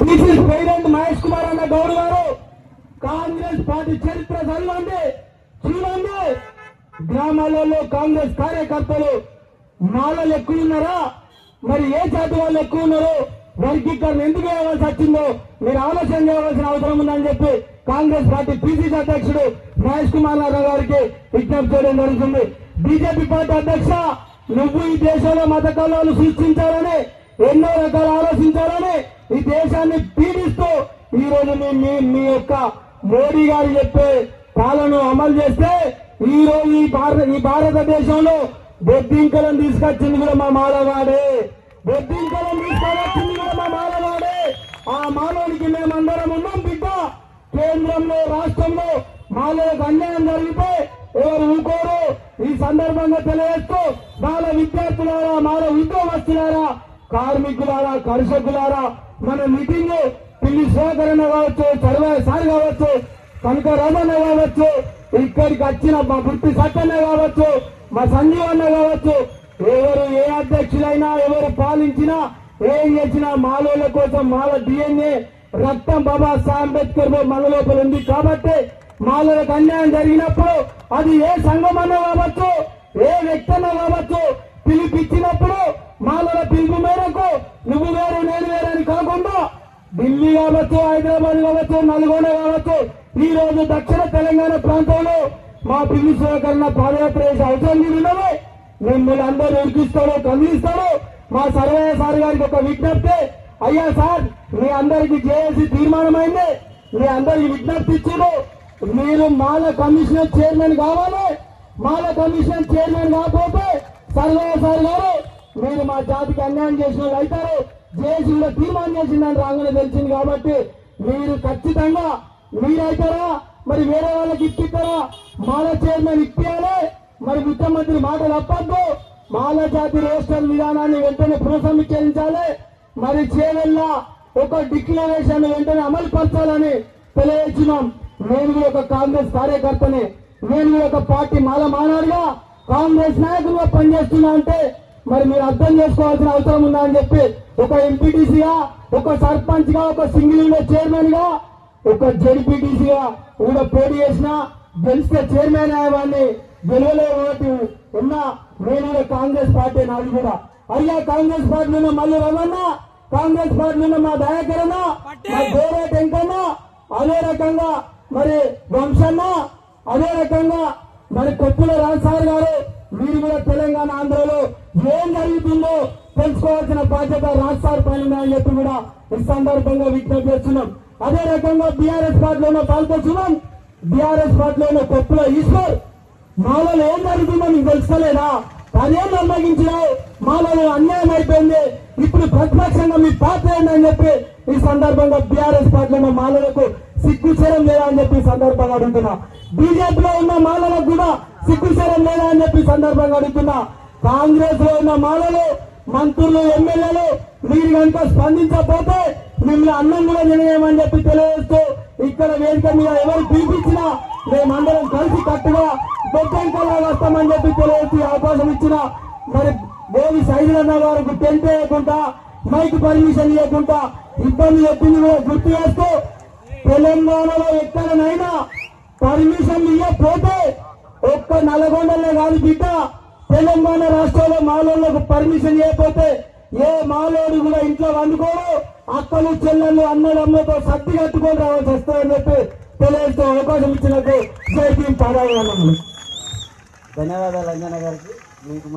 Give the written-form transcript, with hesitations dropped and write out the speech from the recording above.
PCC president Mahesh Kumar అన్న గౌడ్ గారు Congress party చరిత్ర చదవండి, చూడండి. గ్రామాలలో కాంగ్రెస్ కార్యకర్తలు మాలలు ఎక్కువ ఉన్నారా, మరి ఏ జాతి వాళ్ళు ఎక్కువ ఉన్నారో, వర్గీకరణ ఎందుకు వేయవలసి వచ్చిందో మీరు ఆలోచన చేయవలసిన అవసరం ఉందని చెప్పి కాంగ్రెస్ పార్టీ పిసిసి అధ్యక్షుడు మహేష్ కుమార్ గారికి విజ్ఞప్తి చేయడం జరుగుతుంది. బీజేపీ పార్టీ అధ్యక్ష, నువ్వు ఈ దేశంలో మత కళలు సృష్టించాలని, ఎన్నో రకాలు ఆలోచించాలని ఈ దేశాన్ని పీడిస్తూ ఈ రోజు మీ యొక్క మోడీ గారు చెప్పే పాలన అమలు చేస్తే ఈ రోజు ఈ భారతదేశంలో బొద్దింకలను తీసుకొచ్చింది కూడా మా మాలవాడే, బొద్దింకలను తీసుకొచ్చింది కూడా మా మాలవాడే. ఆ మాలోనికి మేమందరం ఉన్నాం బిడ్డ. కేంద్రంలో రాష్ట్రంలో మాలకు అన్యాయం జరిగితే ఎవరు ఊకోరు. ఈ సందర్భంగా తెలియజేస్తూ మాల విద్యార్థులారా, మాల ఉద్యోగస్తులారా, కార్మికులారా, కర్షకులారా, మన మీటింగ్ పిల్లి శేఖరణ కావచ్చు, చర్వాసారి కావచ్చు, కనక రమణ కావచ్చు, ఇక్కడికి వచ్చిన మా గుర్తి సత్తన్న కావచ్చు, మా సంజీవన్న కావచ్చు, ఎవరు ఏ అధ్యక్షులైనా ఎవరు పాలించినా ఏం చేసినా మాలోల కోసం మాల డిఎన్ఏ రక్తం బాబాసాహెబ్ అంబేద్కర్ మన లోపల ఉంది కాబట్టి మాలకు అన్యాయం జరిగినప్పుడు అది ఏ సంఘం అన్నా కావచ్చు, ఏ వ్యక్తి అన్నా కావచ్చు, పిలిపించినప్పుడు మాలల పిలుపు మేరకు నువ్వు వేరు నేను వేరు అని కాకుండా ఢిల్లీ కావచ్చు, హైదరాబాద్ కావచ్చు, నల్గొండ కావచ్చు, ఈ రోజు దక్షిణ తెలంగాణ ప్రాంతంలో మా పిల్లి సేకరణ పాదయాత్ర చేసే అవసరం ఉన్నది. మిమ్మల్ని అందరూ ఉరికిస్తాడు, కదిలిస్తాడు. మా సర్వయ్య సార్ గారికి ఒక విజ్ఞప్తి, అయ్యా సార్ మీ అందరికి జేఏసీ తీర్మానమైంది, మీ అందరికి విజ్ఞప్తి ఇచ్చారు, మీరు మాల కమిషన్ చైర్మన్ కావాలి. మాల కమిషన్ చైర్మన్ కాకపోతే సర్వయ్య సార్ గారు మీరు మా జాతికి అన్యాయం చేసిన వాళ్ళు అవుతారు. జేఏసీ కూడా తీర్మానం చేసిందని రాగానే తెలిసింది కాబట్టి మీరు ఖచ్చితంగా మీరైతారా, మరి వేరే వాళ్ళకి ఇప్పిస్తారా? మాల చైర్మన్ ఇప్పియాలి. మరి ముఖ్యమంత్రి మాట తప్పద్దు. మాల జాతి రిజిస్టర్ విధానాన్ని వెంటనే పునఃసమీక్షించాలి. మరి చేవెళ్ళ ఒక డిక్లరేషన్ వెంటనే అమలు పరచాలని తెలియజేస్తున్నాం. నేను కూడా ఒక కాంగ్రెస్ కార్యకర్తని, నేను కూడా ఒక పార్టీ మాల మానాడుగా కాంగ్రెస్ నాయకులుగా పనిచేస్తున్నా అంటే మరి మీరు అర్థం చేసుకోవాల్సిన అవసరం ఉందా అని చెప్పి ఒక ఎంపీటీసీగా, ఒక సర్పంచ్ గా, ఒక సింగిల్ విండో చైర్మన్ గా, ఒక జడ్పీటీసీగా కూడా పోటీ చేసిన గెలిస్తే చైర్మన్ అయ్యేవాడిని, గెలవలేని ఉన్నా నేను కూడా కాంగ్రెస్ పార్టీ నాది కూడా. అయ్యా కాంగ్రెస్ పార్టీలో మళ్ళీ రవణ, కాంగ్రెస్ పార్టీలో మా దయాకరణ, మా గోరే టెంకన్న, అదే రకంగా మరి వంశన్న, అదే రకంగా మరి కొప్పుల రాజసార్ గారు, మీరు కూడా తెలంగాణ ఆంధ్రలో ఏం జరుగుతుందో తెలుసుకోవాల్సిన బాధ్యత రాజసార్ పైన అని చెప్పి కూడా ఈ సందర్భంగా విజ్ఞప్తి చేస్తున్నాం. అదే రకంగా బీఆర్ఎస్ పార్టీలో పాల్గొచ్చున్నాం. బీఆర్ఎస్ పార్టీలో కొప్పుల ఈశ్వర్, మాలలో ఏం జరుగుతుందో నీకు తెలుసుకోలేదా? అదేం నమ్మగించినావు, మాలలో అన్యాయం అయిపోయింది, ఇప్పుడు ప్రతిపక్షంగా మీ పాత్ర ఏంటని చెప్పి ఈ సందర్భంగా బీఆర్ఎస్ పార్టీలో మాలలకు సిగ్గుచరం లేదా అని చెప్పి సందర్భంగా అడుగుతున్నా. బీజేపీలో ఉన్న మాలలకు కూడా సిగ్గుచరం లేదా అని చెప్పి సందర్భంగా అడుగుతున్నా. కాంగ్రెస్ లో ఉన్న మాలలు, మంత్రులు, ఎమ్మెల్యేలు మీరు కనుక స్పందించకపోతే మిమ్మల్ని అన్నం కూడా తినేయమని చెప్పి తెలియజేస్తూ ఇక్కడ వేదిక మీద ఎవరు పిలిపించినా మేమందరం కలిసి కట్టుగా బొగ్గంకల్లా వస్తామని చెప్పి తెలియజేసి అవకాశం ఇచ్చిన మరి దేవి సైదులన్న గారికి టెంట్ వేయకుండా, మైక్ పర్మిషన్ ఇవ్వకుండా ఇబ్బంది చెప్పింది కూడా గుర్తు చేస్తూ తెలంగాణలో ఎక్కడనైనా పర్మిషన్ ఇవ్వకపోతే ఒక్క నల్గొండలే కాదు బిడ్డ, తెలంగాణ రాష్ట్రంలో మాలోళ్లకు పర్మిషన్ ఇవ్వకపోతే ఏ మాలోడు కూడా ఇంట్లో వండుకోరు, అక్కలు చెల్లెళ్ళు అన్నదమ్ములతో సర్ది కట్టుకొని రావాల్సి వస్తాయని చెప్పి తెలియజేస్తూ అవకాశం ఇచ్చినట్టు జై భీమ్ పాదాలు. ధన్యవాదాలు అంజన గారికి. మీకు